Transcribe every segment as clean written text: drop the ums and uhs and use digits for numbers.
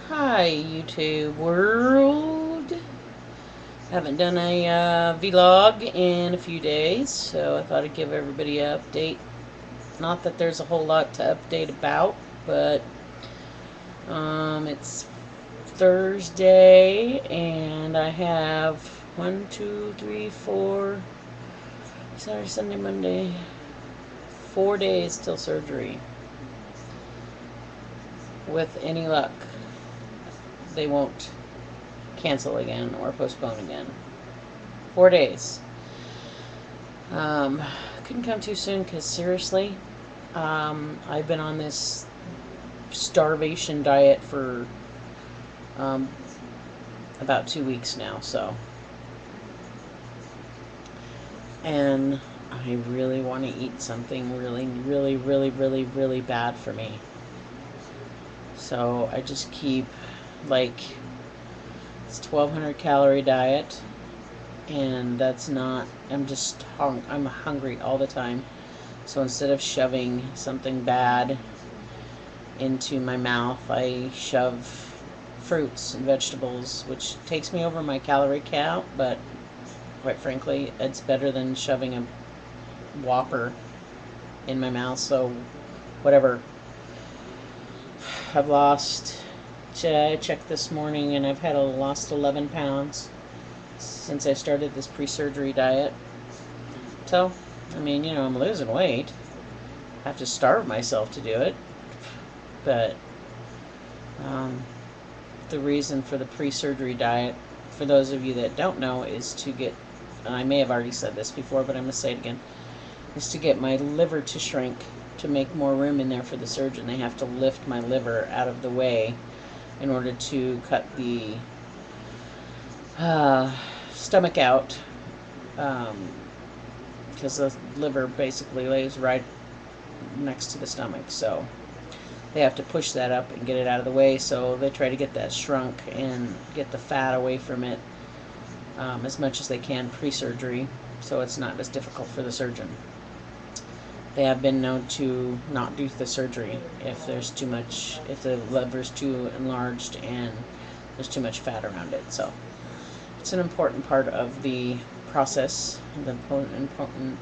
Hi, YouTube world. Haven't done a vlog in a few days, so I thought I'd give everybody an update. Not that there's a whole lot to update about, but it's Thursday, and I have 1, 2, 3, 4, Saturday, Sunday, Monday, 4 days till surgery. With any luck, they won't cancel again or postpone again. 4 days. Couldn't come too soon because seriously, I've been on this starvation diet for um, about 2 weeks now, so. And I really want to eat something really, really, really, really, really bad for me. So I just keep, like, it's 1,200 calorie diet, and that's not, I'm hungry all the time. So instead of shoving something bad into my mouth, I shove fruits and vegetables, which takes me over my calorie count, but quite frankly, it's better than shoving a Whopper in my mouth. So whatever. I've lost, I checked this morning, and I've lost 11 pounds since I started this pre-surgery diet. So, I mean, I'm losing weight. I have to starve myself to do it. But the reason for the pre-surgery diet, for those of you that don't know, is to get, and I may have already said this before, but I'm going to say it again, is to get my liver to shrink, to make more room in there for the surgeon. They have to lift my liver out of the way in order to cut the stomach out, because the liver basically lays right next to the stomach. So they have to push that up and get it out of the way. So they try to get that shrunk and get the fat away from it as much as they can pre-surgery, so it's not as difficult for the surgeon. They have been known to not do the surgery if there's too much, if the liver's too enlarged and there's too much fat around it. So it's an important part of the process, the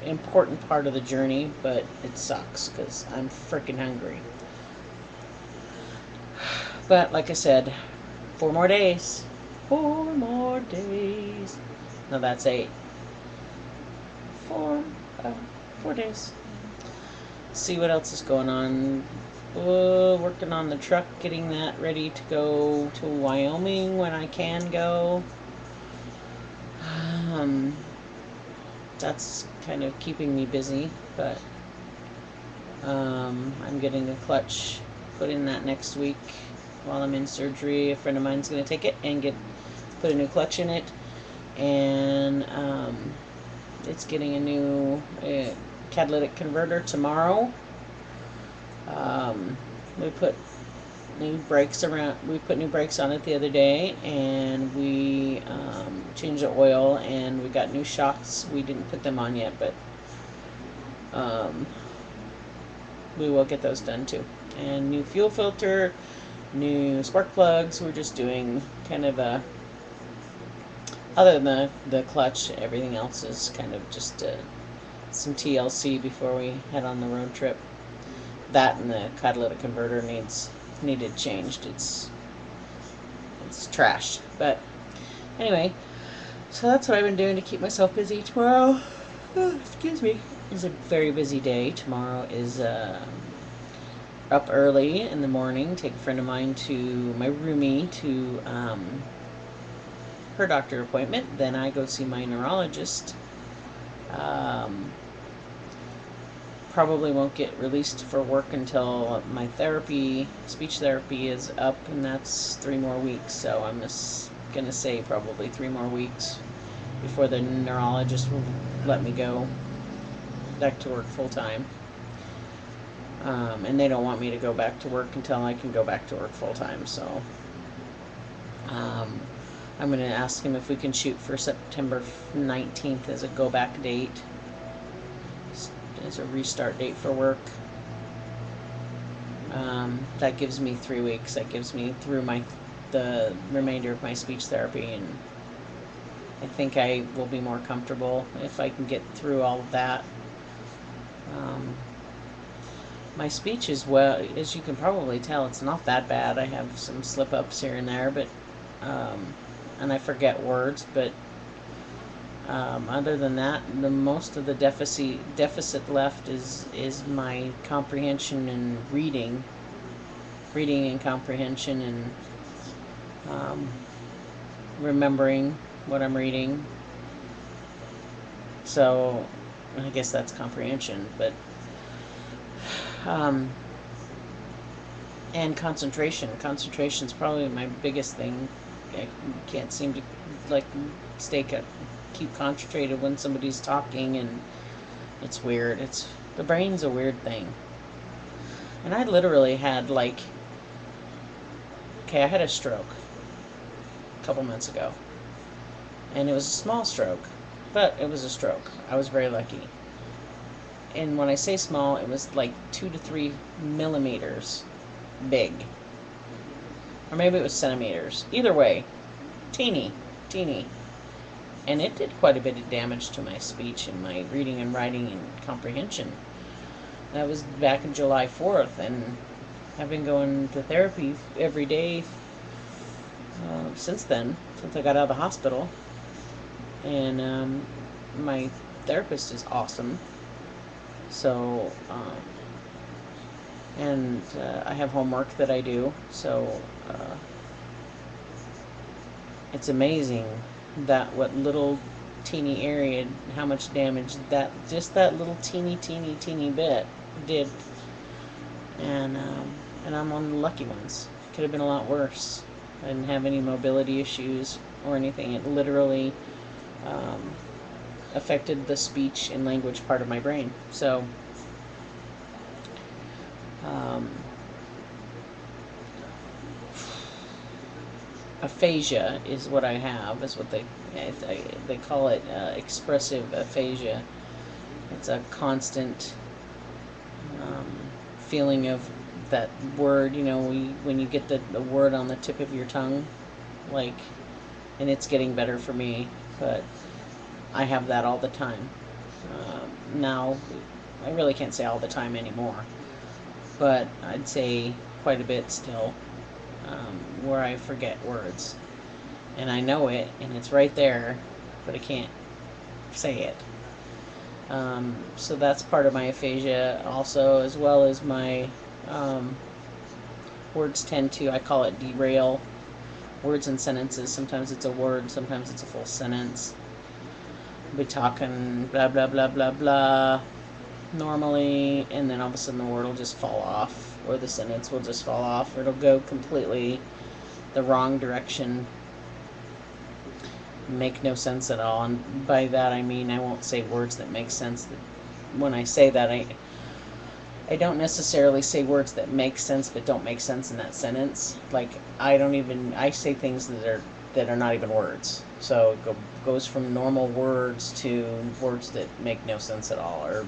important part of the journey, but it sucks because I'm freaking hungry. But like I said, 4 more days. 4 more days. No, that's 8. 4 days. See what else is going on. Working on the truck, getting that ready to go to Wyoming when I can go. That's kind of keeping me busy, but I'm getting a clutch put in that next week while I'm in surgery. A friend of mine's going to take it and put a new clutch in it, and it's getting a new catalytic converter tomorrow. We put new brakes on it the other day, and we changed the oil, and we got new shocks. We didn't put them on yet, but we will get those done too. And new fuel filter, new spark plugs. We're just doing kind of a, other than the clutch, everything else is kind of just some TLC before we head on the road trip. That and the catalytic converter needed changed. It's trash. But anyway, so that's what I've been doing to keep myself busy. Tomorrow, excuse me, is a very busy day. Tomorrow is up early in the morning, take a friend of mine to my roomie to her doctor appointment. Then I go see my neurologist. Probably won't get released for work until my speech therapy is up, and that's 3 more weeks. So I'm just gonna say probably 3 more weeks before the neurologist will let me go back to work full time. And they don't want me to go back to work until I can go back to work full time. So I'm going to ask him if we can shoot for September 19th as a go back date, as a restart date for work. That gives me 3 weeks. That gives me through my the remainder of my speech therapy, and I think I will be more comfortable if I can get through all of that. My speech is, well, as you can probably tell, it's not that bad. I have some slip-ups here and there, but and I forget words, but other than that, the most of the deficit left is my comprehension and reading and comprehension, and remembering what I'm reading. So I guess that's comprehension, but and concentration. Concentration's probably my biggest thing. I can't seem to keep concentrated when somebody's talking, and it's weird. The brain's a weird thing. And I literally had I had a stroke a couple months ago, and it was a small stroke, but it was a stroke. I was very lucky. And when I say small, it was like 2 to 3 millimeters big. Or maybe it was centimeters. Either way, teeny. And it did quite a bit of damage to my speech and my reading and writing and comprehension. That was back in July 4th, and I've been going to therapy every day since then, since I got out of the hospital. And my therapist is awesome. So, I have homework that I do, so it's amazing that what little teeny area, how much damage that little teeny bit did. And I'm one of the lucky ones. Could have been a lot worse. I didn't have any mobility issues or anything. It literally affected the speech and language part of my brain. So, aphasia is what I have. Is what they call it, expressive aphasia. It's a constant feeling of that word. When you get the word on the tip of your tongue, and it's getting better for me, but I have that all the time. Now, I really can't say all the time anymore, but I'd say quite a bit still, where I forget words. And I know it, and it's right there, but I can't say it. So that's part of my aphasia also, as well as my words tend to, I call it derail. Words and sentences. Sometimes it's a word, sometimes it's a full sentence. I'll be talking blah blah blah blah blah normally, and then all of a sudden the word will just fall off, or the sentence will just fall off, or it'll go completely the wrong direction, make no sense at all. And by that I mean I won't say words that make sense. When I say that, I don't necessarily say words that make sense but don't make sense in that sentence. I say things that are not even words. So it goes from normal words to words that make no sense at all, or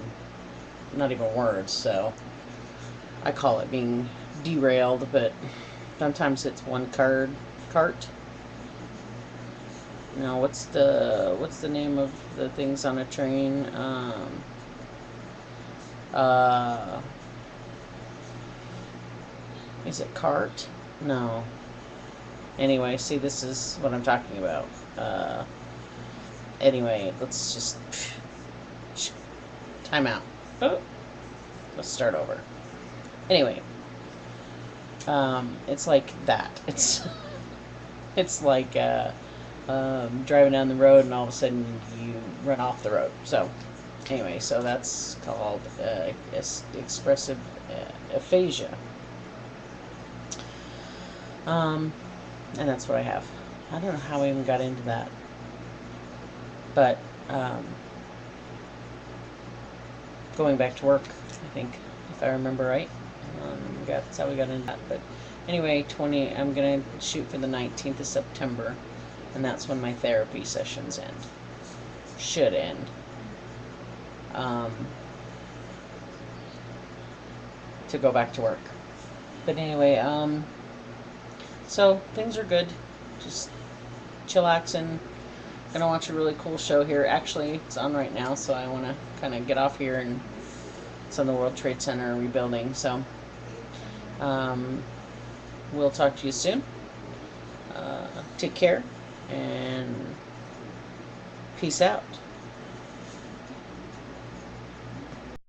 not even words. So I call it being derailed, but sometimes it's one cart. No, what's the name of the things on a train? Is it cart? No. Anyway, see, this is what I'm talking about. Anyway, let's just time out. Oh, let's start over. Anyway, it's like that. It's like driving down the road and all of a sudden you run off the road. So anyway, so that's called expressive aphasia. And that's what I have. I don't know how I even got into that, but going back to work, I think, if I remember right, that's how we got into that. But anyway, I'm gonna shoot for the 19th of September, and that's when my therapy sessions end. Should end. To go back to work. But anyway, So things are good. Just chillaxing. Gonna watch a really cool show here. Actually, it's on right now, so I want to kind of get off here, and it's on the World Trade Center rebuilding. So um, we'll talk to you soon. Take care and peace out.